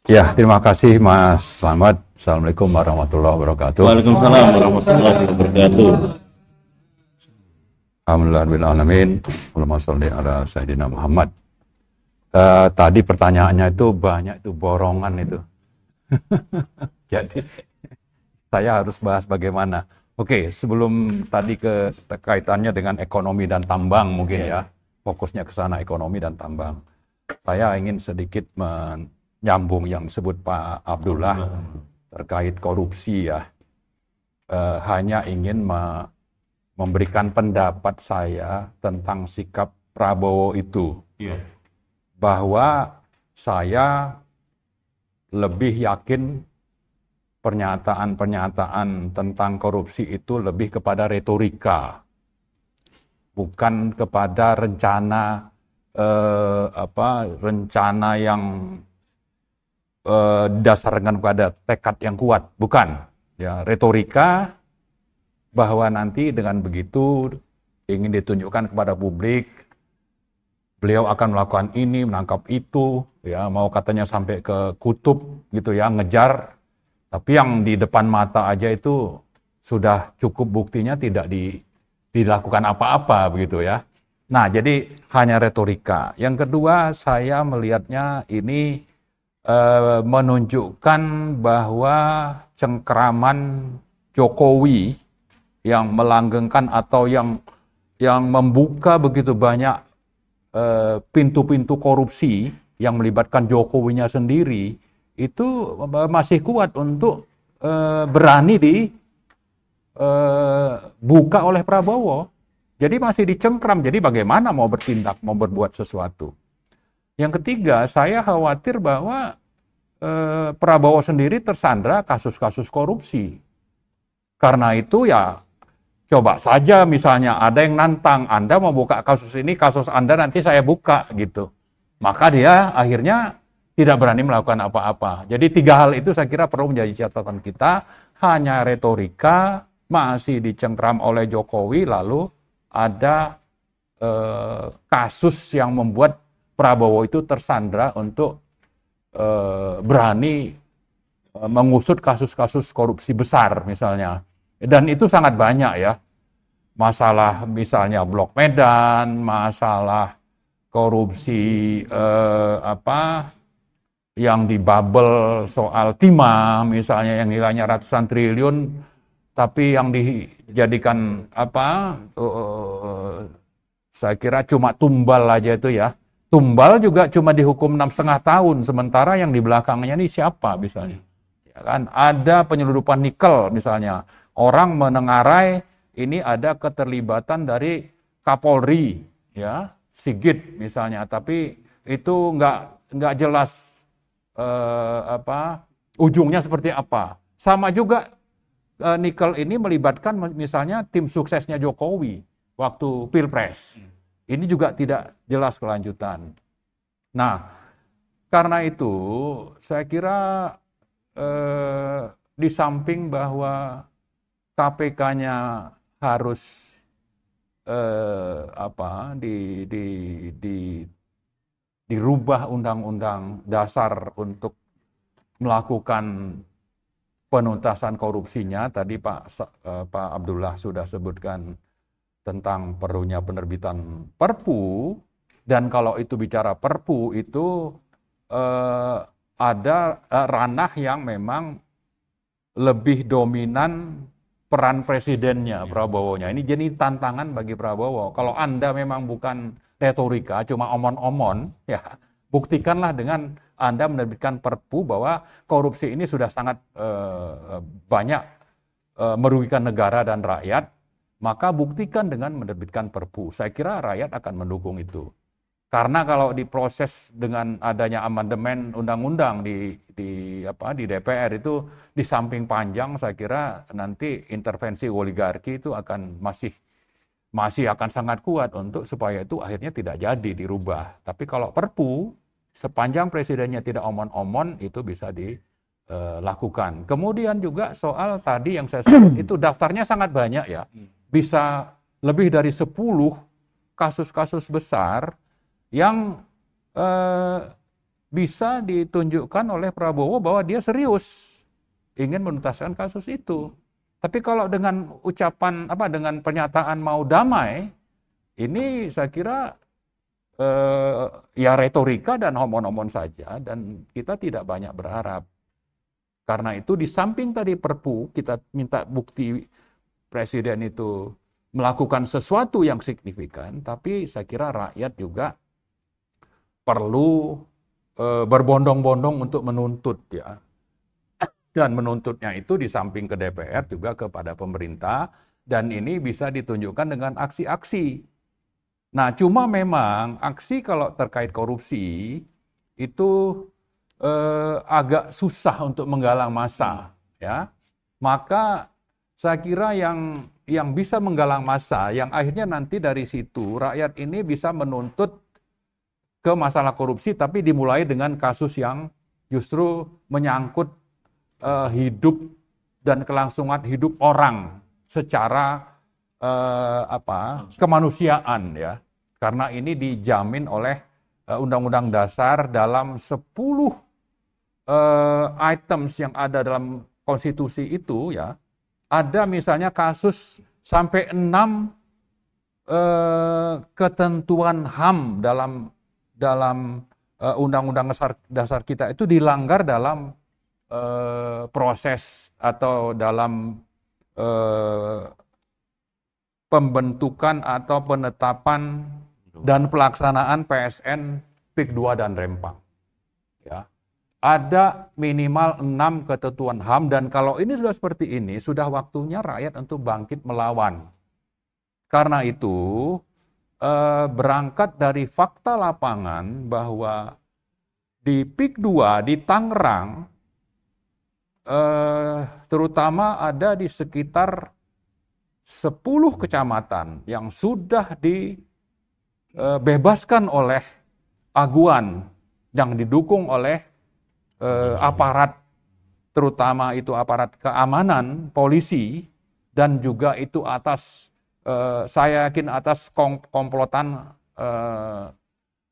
Ya, terima kasih Mas Slamet. Assalamualaikum warahmatullahi wabarakatuh. Waalaikumsalam warahmatullahi wabarakatuh. Alhamdulillahirrahmanirrahim. Allahumma sholli ala Sayyidina Muhammad. Tadi pertanyaannya itu banyak itu borongan itu. Jadi saya harus bahas bagaimana. Oke, sebelum tadi kaitannya dengan ekonomi dan tambang mungkin ya. Fokusnya ke sana ekonomi dan tambang. Saya ingin sedikit menyambung yang disebut Pak Abdullah terkait korupsi ya. Hanya ingin memberikan pendapat saya tentang sikap Prabowo itu. Bahwa saya lebih yakin pernyataan-pernyataan tentang korupsi itu lebih kepada retorika, bukan kepada rencana rencana yang dasarkan pada tekad yang kuat, bukan. Ya, retorika bahwa nanti dengan begitu ingin ditunjukkan kepada publik beliau akan melakukan ini, menangkap itu, ya mau katanya sampai ke kutub gitu ya, ngejar. Tapi yang di depan mata aja itu sudah cukup buktinya tidak dilakukan apa-apa begitu ya. Nah, jadi hanya retorika. Yang kedua, saya melihatnya ini menunjukkan bahwa cengkeraman Jokowi yang melanggengkan atau yang membuka begitu banyak pintu-pintu korupsi yang melibatkan Jokowinya sendiri itu masih kuat untuk berani dibuka oleh Prabowo. Jadi masih dicengkram. Jadi bagaimana mau bertindak, mau berbuat sesuatu. Yang ketiga, saya khawatir bahwa Prabowo sendiri tersandra kasus-kasus korupsi. Karena itu ya coba saja misalnya ada yang nantang, Anda mau buka kasus ini, kasus Anda nanti saya buka gitu. Maka dia akhirnya tidak berani melakukan apa-apa. Jadi tiga hal itu saya kira perlu menjadi catatan kita. Hanya retorika, masih dicengkram oleh Jokowi, lalu ada kasus yang membuat Prabowo itu tersandra untuk berani mengusut kasus-kasus korupsi besar misalnya. Dan itu sangat banyak ya. Masalah misalnya Blok Medan, masalah korupsi yang di bubble soal timah misalnya yang nilainya ratusan triliun tapi yang dijadikan saya kira cuma tumbal aja itu ya. Tumbal juga cuma dihukum 6,5 tahun sementara yang di belakangnya ini siapa misalnya. Ya kan ada penyeludupan nikel misalnya. Orang menengarai ini ada keterlibatan dari Kapolri ya, Sigit misalnya, tapi itu nggak jelas ujungnya seperti apa. Sama juga nikel ini melibatkan misalnya tim suksesnya Jokowi waktu Pilpres. Ini juga tidak jelas kelanjutan. Nah, karena itu saya kira di samping bahwa KPK-nya harus dirubah undang-undang dasar untuk melakukan penuntasan korupsinya. Tadi Pak Abdullah sudah sebutkan tentang perlunya penerbitan Perpu, dan kalau itu bicara Perpu itu ada ranah yang memang lebih dominan peran presidennya, Prabowo-nya. Ini jadi tantangan bagi Prabowo. Kalau Anda memang bukan retorika, cuma omon-omon, ya buktikanlah dengan Anda menerbitkan Perpu bahwa korupsi ini sudah sangat banyak merugikan negara dan rakyat, maka buktikan dengan menerbitkan Perpu. Saya kira rakyat akan mendukung itu. Karena kalau diproses dengan adanya amandemen undang-undang di DPR itu di samping panjang, saya kira nanti intervensi oligarki itu akan masih akan sangat kuat untuk supaya itu akhirnya tidak jadi dirubah. Tapi kalau Perpu sepanjang presidennya tidak omon-omon itu bisa dilakukan. Kemudian juga soal tadi yang saya sebut itu daftarnya sangat banyak ya. Bisa lebih dari 10 kasus-kasus besar yang bisa ditunjukkan oleh Prabowo bahwa dia serius ingin menuntaskan kasus itu. Tapi kalau dengan ucapan dengan pernyataan mau damai, ini saya kira ya retorika dan omon-omon saja, dan kita tidak banyak berharap. Karena itu di samping tadi Perpu, kita minta bukti Presiden itu melakukan sesuatu yang signifikan, tapi saya kira rakyat juga perlu berbondong-bondong untuk menuntut ya. Dan menuntutnya itu di samping ke DPR juga kepada pemerintah, dan ini bisa ditunjukkan dengan aksi-aksi. Nah, cuma memang aksi kalau terkait korupsi itu agak susah untuk menggalang massa, ya. Maka saya kira yang bisa menggalang massa, yang akhirnya nanti dari situ rakyat ini bisa menuntut ke masalah korupsi, tapi dimulai dengan kasus yang justru menyangkut hidup dan kelangsungan hidup orang secara kemanusiaan ya. Karena ini dijamin oleh Undang-Undang Dasar dalam 10 items yang ada dalam konstitusi itu ya. Ada misalnya kasus sampai 6 ketentuan HAM dalam Undang-Undang Dasar kita itu dilanggar dalam proses atau dalam pembentukan atau penetapan dan pelaksanaan PSN PIK 2 dan Rempang. Ya. Ada minimal 6 ketentuan HAM, dan kalau ini sudah seperti ini, sudah waktunya rakyat untuk bangkit melawan. Karena itu, berangkat dari fakta lapangan bahwa di PIK 2 di Tangerang, terutama ada di sekitar 10 kecamatan yang sudah dibebaskan oleh aguan yang didukung oleh aparat, terutama itu aparat keamanan, polisi, dan juga itu atas, saya yakin atas komplotan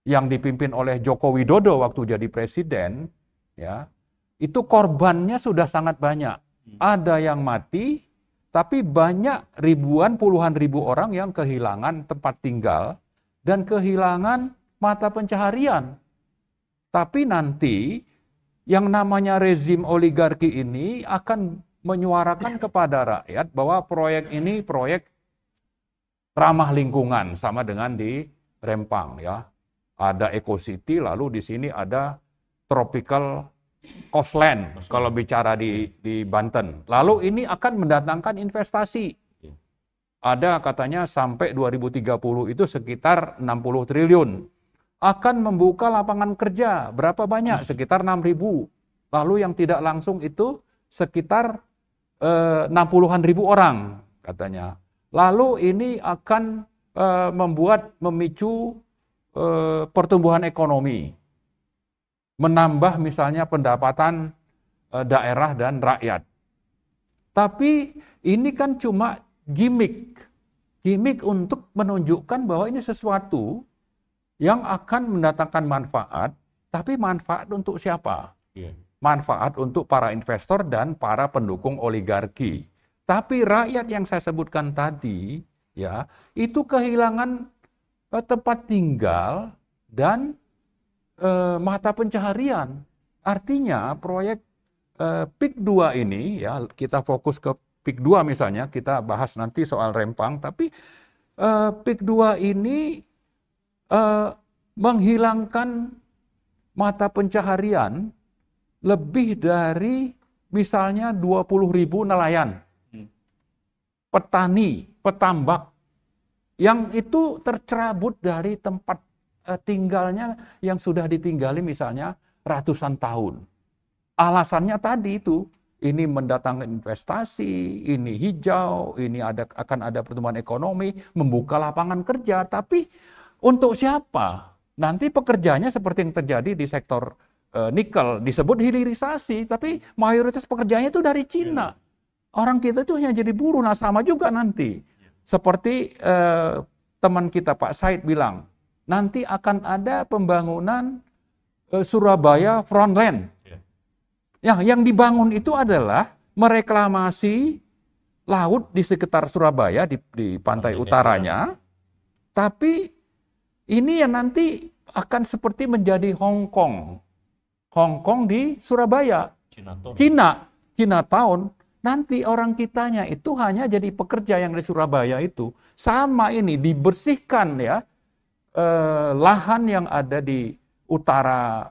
yang dipimpin oleh Joko Widodo waktu jadi presiden, ya. Itu korbannya sudah sangat banyak. Ada yang mati, tapi banyak ribuan, puluhan ribu orang yang kehilangan tempat tinggal dan kehilangan mata pencaharian. Tapi nanti yang namanya rezim oligarki ini akan menyuarakan kepada rakyat bahwa proyek ini proyek ramah lingkungan, sama dengan di Rempang ya. Ada Eco City, lalu di sini ada Tropical Coastland kalau bicara di Banten. Lalu ini akan mendatangkan investasi. Ada katanya sampai 2030 itu sekitar 60 triliun. Akan membuka lapangan kerja. Berapa banyak? Sekitar 6.000. Lalu yang tidak langsung itu sekitar 60-an ribu orang katanya. Lalu ini akan memicu pertumbuhan ekonomi. Menambah misalnya pendapatan daerah dan rakyat. Tapi ini kan cuma gimmick untuk menunjukkan bahwa ini sesuatu yang akan mendatangkan manfaat, tapi manfaat untuk siapa? Manfaat untuk para investor dan para pendukung oligarki. Tapi rakyat yang saya sebutkan tadi, ya, itu kehilangan tempat tinggal dan mata pencaharian. Artinya proyek PIK 2 ini, ya, kita fokus ke PIK 2 misalnya, kita bahas nanti soal Rempang, tapi PIK 2 ini menghilangkan mata pencaharian lebih dari misalnya 20.000 nelayan, petani, petambak, yang itu tercerabut dari tempat tinggalnya yang sudah ditinggali misalnya ratusan tahun. Alasannya tadi itu, ini mendatangkan investasi, ini hijau, ini akan ada pertumbuhan ekonomi, membuka lapangan kerja, tapi untuk siapa? Nanti pekerjanya seperti yang terjadi di sektor nikel, disebut hilirisasi, tapi mayoritas pekerjaannya itu dari Cina. Orang kita itu hanya jadi buruh. Nah, sama juga nanti. Seperti teman kita Pak Said bilang, nanti akan ada pembangunan Surabaya Frontline. Ya, yang dibangun itu adalah mereklamasi laut di sekitar Surabaya, di pantai utaranya, tapi ini yang nanti akan seperti menjadi Hong Kong. Hong Kong di Surabaya. Chinatown. Nanti orang kitanya itu hanya jadi pekerja yang di Surabaya itu. Sama ini, dibersihkan ya, lahan yang ada di utara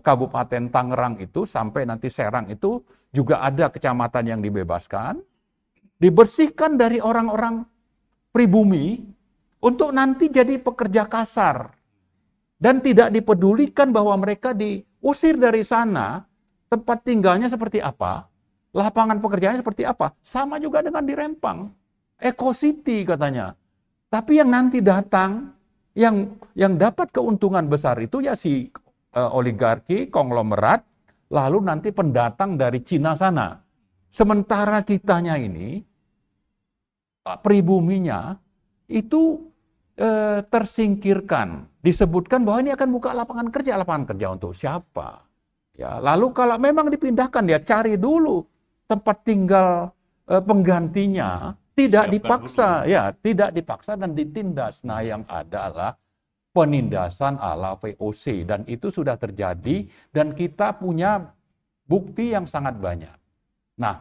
Kabupaten Tangerang itu sampai nanti Serang itu juga ada kecamatan yang dibebaskan, dibersihkan dari orang-orang pribumi untuk nanti jadi pekerja kasar dan tidak dipedulikan bahwa mereka diusir dari sana, tempat tinggalnya seperti apa, lapangan pekerjaannya seperti apa, sama juga dengan di Rempang, Eco City katanya. Tapi yang nanti datang, yang dapat keuntungan besar itu ya si oligarki, konglomerat, lalu nanti pendatang dari Cina sana. Sementara kitanya ini, pribuminya, itu tersingkirkan. Disebutkan bahwa ini akan buka lapangan kerja untuk siapa? Ya, lalu kalau memang dipindahkan, ya cari dulu tempat tinggal penggantinya, tidak dipaksa, ya tidak dipaksa dan ditindas. Nah, yang adalah penindasan ala VOC, dan itu sudah terjadi dan kita punya bukti yang sangat banyak. Nah,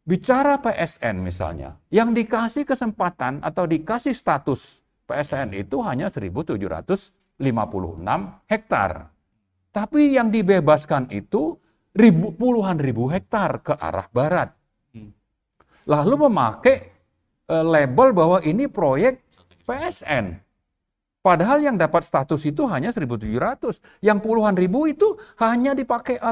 bicara PSN misalnya, yang dikasih kesempatan atau dikasih status PSN itu hanya 1.756 hektar. Tapi yang dibebaskan itu puluhan ribu hektar ke arah barat. Lalu memakai label bahwa ini proyek PSN. Padahal yang dapat status itu hanya 1.700. Yang puluhan ribu itu hanya dipakai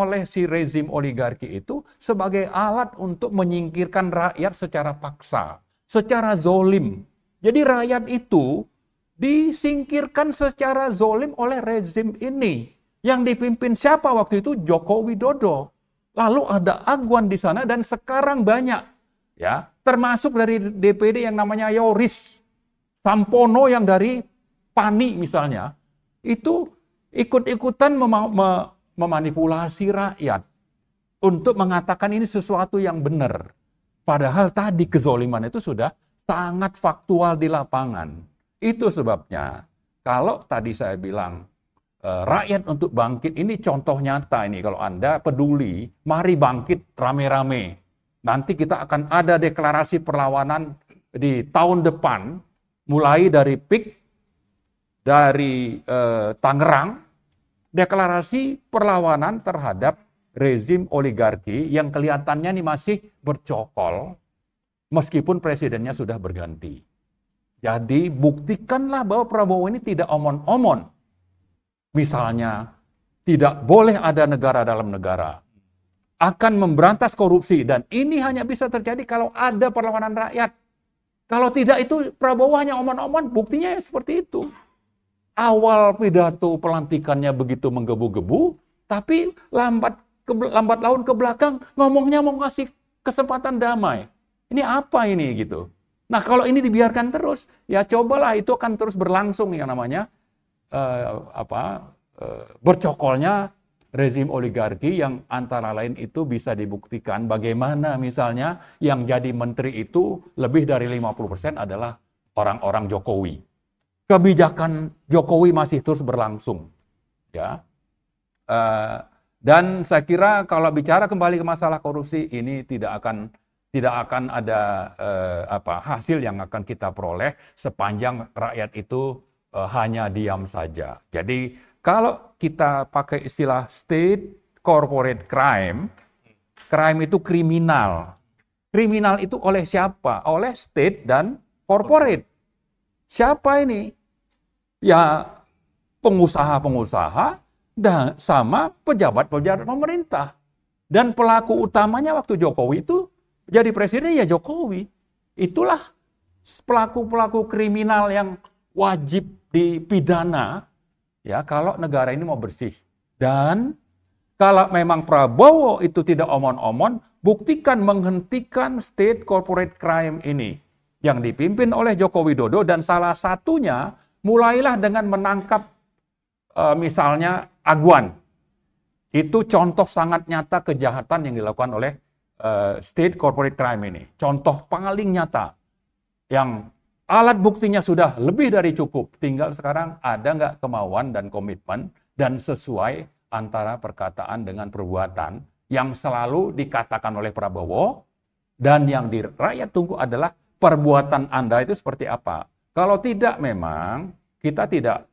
oleh si rezim oligarki itu sebagai alat untuk menyingkirkan rakyat secara paksa, secara zolim. Jadi rakyat itu disingkirkan secara zolim oleh rezim ini. Yang dipimpin siapa waktu itu? Joko Widodo. Lalu ada Agwan di sana dan sekarang banyak, ya, termasuk dari DPD yang namanya Yoris Sampono yang dari PANI misalnya, itu ikut-ikutan memanipulasi rakyat untuk mengatakan ini sesuatu yang benar. Padahal tadi kezoliman itu sudah sangat faktual di lapangan. Itu sebabnya kalau tadi saya bilang rakyat untuk bangkit, ini contoh nyata ini. Kalau Anda peduli, mari bangkit rame-rame. Nanti kita akan ada deklarasi perlawanan di tahun depan, mulai dari PIK, dari Tangerang, deklarasi perlawanan terhadap rezim oligarki yang kelihatannya ini masih bercokol, meskipun presidennya sudah berganti. Jadi buktikanlah bahwa Prabowo ini tidak omon-omon. Misalnya, tidak boleh ada negara dalam negara, akan memberantas korupsi, dan ini hanya bisa terjadi kalau ada perlawanan rakyat. Kalau tidak, itu Prabowo hanya omon-omon, buktinya ya seperti itu. Awal pidato pelantikannya begitu menggebu-gebu, tapi lambat laun ke belakang ngomongnya mau ngasih kesempatan damai. Ini apa ini gitu? Nah, kalau ini dibiarkan terus, ya cobalah itu akan terus berlangsung yang namanya bercokolnya rezim oligarki, yang antara lain itu bisa dibuktikan bagaimana misalnya yang jadi menteri itu lebih dari 50% adalah orang-orang Jokowi. Kebijakan Jokowi masih terus berlangsung, ya. Dan saya kira kalau bicara kembali ke masalah korupsi ini tidak akan ada hasil yang akan kita peroleh sepanjang rakyat itu hanya diam saja. Jadi kalau kita pakai istilah state corporate crime, crime itu kriminal. Kriminal itu oleh siapa? Oleh state dan corporate. Siapa ini? Ya pengusaha-pengusaha dan sama pejabat-pejabat pemerintah. Dan pelaku utamanya waktu Jokowi itu jadi presiden ya Jokowi. Itulah pelaku-pelaku kriminal yang wajib dipidana ya kalau negara ini mau bersih. Dan kalau memang Prabowo itu tidak omon-omon, buktikan menghentikan state corporate crime ini yang dipimpin oleh Joko Widodo, dan salah satunya mulailah dengan menangkap misalnya Aguan. Itu contoh sangat nyata kejahatan yang dilakukan oleh state corporate crime ini. Contoh paling nyata yang alat buktinya sudah lebih dari cukup. Tinggal sekarang ada nggak kemauan dan komitmen dan sesuai antara perkataan dengan perbuatan yang selalu dikatakan oleh Prabowo dan yang di rakyat tunggu adalah perbuatan Anda itu seperti apa. Kalau tidak memang kita tidak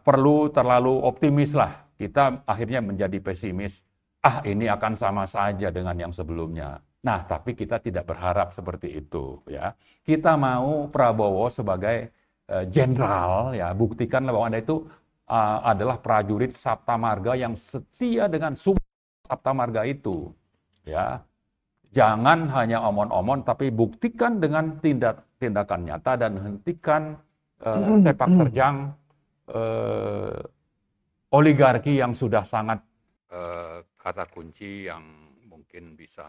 perlu terlalu optimis lah. Kita akhirnya menjadi pesimis. Ini akan sama saja dengan yang sebelumnya. Nah, tapi kita tidak berharap seperti itu, ya. Kita mau Prabowo sebagai jenderal, ya, buktikanlah bahwa Anda itu adalah prajurit Sapta Marga yang setia dengan sumpah Sapta Marga itu, ya. Jangan hanya omon-omon, tapi buktikan dengan tindakan nyata dan hentikan sepak terjang oligarki yang sudah sangat kata kunci yang mungkin bisa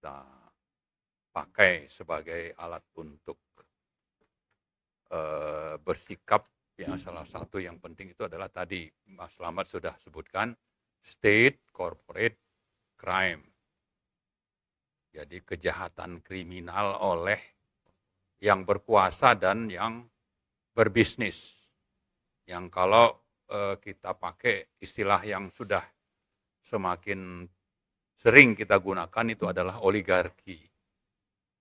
kita pakai sebagai alat untuk bersikap. Ya, salah satu yang penting itu adalah tadi Mas Slamet sudah sebutkan state corporate crime. Jadi kejahatan kriminal oleh yang berkuasa dan yang berbisnis. Yang kalau kita pakai istilah yang sudah semakin sering kita gunakan itu adalah oligarki.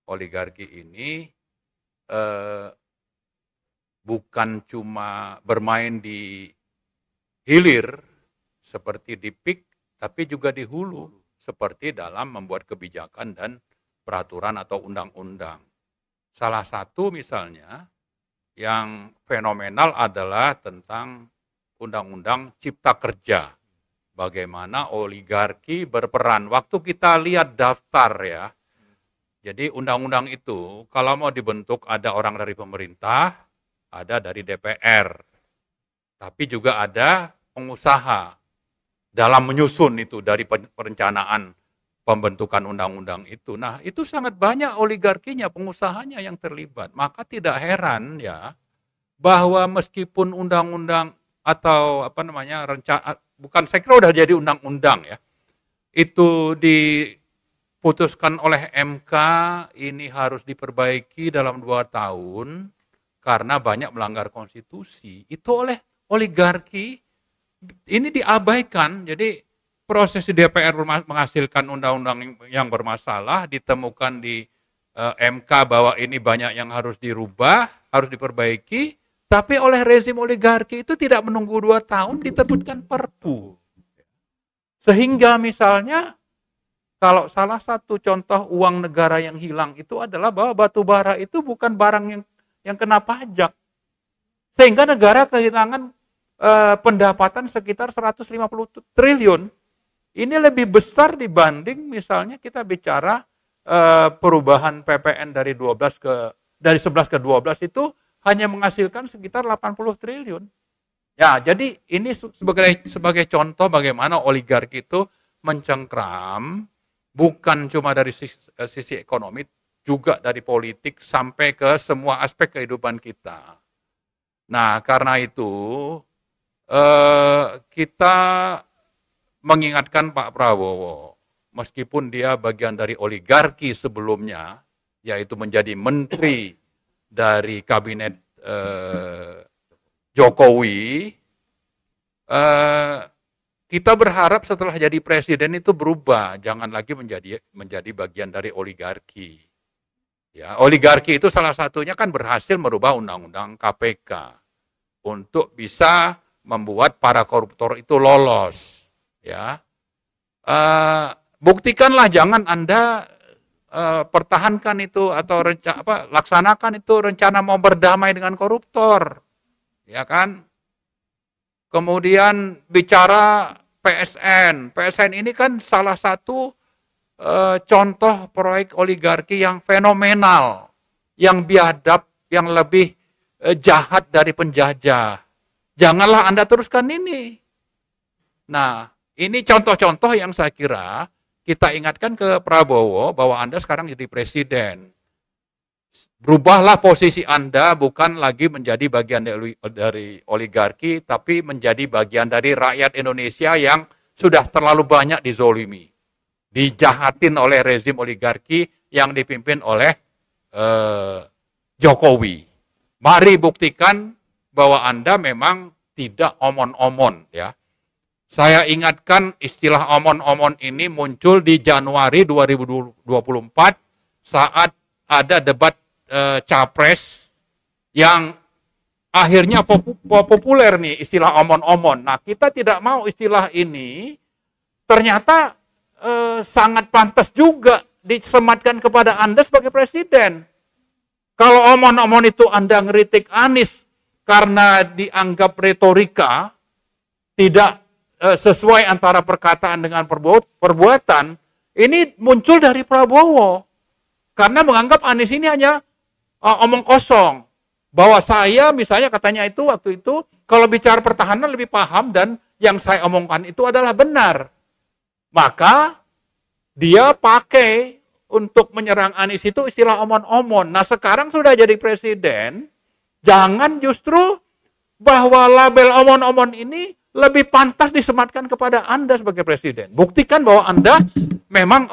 Oligarki ini bukan cuma bermain di hilir seperti di peak, tapi juga di hulu seperti dalam membuat kebijakan dan peraturan atau undang-undang. Salah satu misalnya yang fenomenal adalah tentang Undang-Undang Cipta Kerja. Bagaimana oligarki berperan. Waktu kita lihat daftar ya, jadi undang-undang itu kalau mau dibentuk ada orang dari pemerintah, ada dari DPR, tapi juga ada pengusaha dalam menyusun itu dari perencanaan pembentukan undang-undang itu. Nah, itu sangat banyak oligarkinya, pengusahanya yang terlibat. Maka tidak heran ya bahwa meskipun undang-undang atau bukan, saya kira udah jadi undang-undang ya, itu diputuskan oleh MK, ini harus diperbaiki dalam 2 tahun karena banyak melanggar konstitusi. Itu oleh oligarki ini diabaikan. Jadi proses di DPR menghasilkan undang-undang yang bermasalah, ditemukan di MK bahwa ini banyak yang harus dirubah, harus diperbaiki, tapi oleh rezim oligarki itu tidak menunggu 2 tahun diterbitkan Perpu. Sehingga misalnya kalau salah satu contoh uang negara yang hilang itu adalah bahwa batu bara itu bukan barang yang kena pajak. Sehingga negara kehilangan pendapatan sekitar 150 triliun. Ini lebih besar dibanding misalnya kita bicara perubahan PPN dari 11 ke 12 itu hanya menghasilkan sekitar 80 triliun. Ya, jadi ini sebagai contoh bagaimana oligarki itu mencengkram bukan cuma dari sisi ekonomi, juga dari politik sampai ke semua aspek kehidupan kita. Nah, karena itu kita mengingatkan Pak Prabowo, meskipun dia bagian dari oligarki sebelumnya, yaitu menjadi menteri dari kabinet Jokowi, kita berharap setelah jadi presiden itu berubah, jangan lagi menjadi bagian dari oligarki. Ya, oligarki itu salah satunya kan berhasil merubah undang-undang KPK untuk bisa membuat para koruptor itu lolos. Ya, buktikanlah, jangan Anda pertahankan itu atau laksanakan itu rencana mau berdamai dengan koruptor, ya kan? Kemudian bicara PSN ini kan salah satu contoh proyek oligarki yang fenomenal, yang biadab, yang lebih jahat dari penjajah. Janganlah Anda teruskan ini. Nah, ini contoh-contoh yang saya kira kita ingatkan ke Prabowo bahwa Anda sekarang jadi presiden. Berubahlah posisi Anda, bukan lagi menjadi bagian dari oligarki, tapi menjadi bagian dari rakyat Indonesia yang sudah terlalu banyak dizolimi, dijahatin oleh rezim oligarki yang dipimpin oleh Jokowi. Mari buktikan bahwa Anda memang tidak omon-omon, ya. Saya ingatkan istilah omon-omon ini muncul di Januari 2024 saat ada debat capres yang akhirnya populer nih istilah omon-omon. Nah, kita tidak mau istilah ini ternyata sangat pantas juga disematkan kepada Anda sebagai presiden. Kalau omon-omon itu Anda ngeritik Anies karena dianggap retorika tidak sesuai antara perkataan dengan perbuatan, ini muncul dari Prabowo. Karena menganggap Anies ini hanya omong kosong. Bahwa saya misalnya katanya itu waktu itu kalau bicara pertahanan lebih paham dan yang saya omongkan itu adalah benar. Maka dia pakai untuk menyerang Anies itu istilah omon-omon. Nah sekarang sudah jadi presiden, jangan justru bahwa label omon-omon ini lebih pantas disematkan kepada Anda sebagai presiden. Buktikan bahwa Anda memang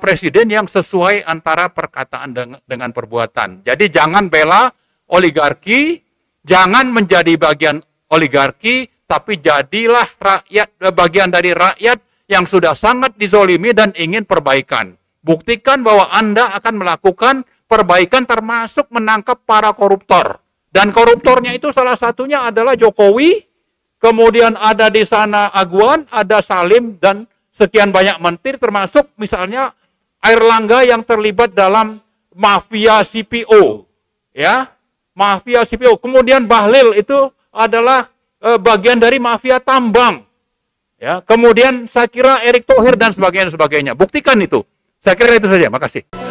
presiden yang sesuai antara perkataan dengan perbuatan. Jadi jangan bela oligarki, jangan menjadi bagian oligarki, tapi jadilah bagian dari rakyat yang sudah sangat dizolimi dan ingin perbaikan. Buktikan bahwa Anda akan melakukan perbaikan termasuk menangkap para koruptor. Dan koruptornya itu salah satunya adalah Jokowi, kemudian ada di sana Aguan, ada Salim, dan sekian banyak menteri, termasuk misalnya Airlangga yang terlibat dalam mafia CPO. Ya, mafia CPO. Kemudian Bahlil itu adalah bagian dari mafia tambang. Ya, kemudian saya kira Erick Thohir dan sebagainya. Buktikan itu. Saya kira itu saja. Makasih.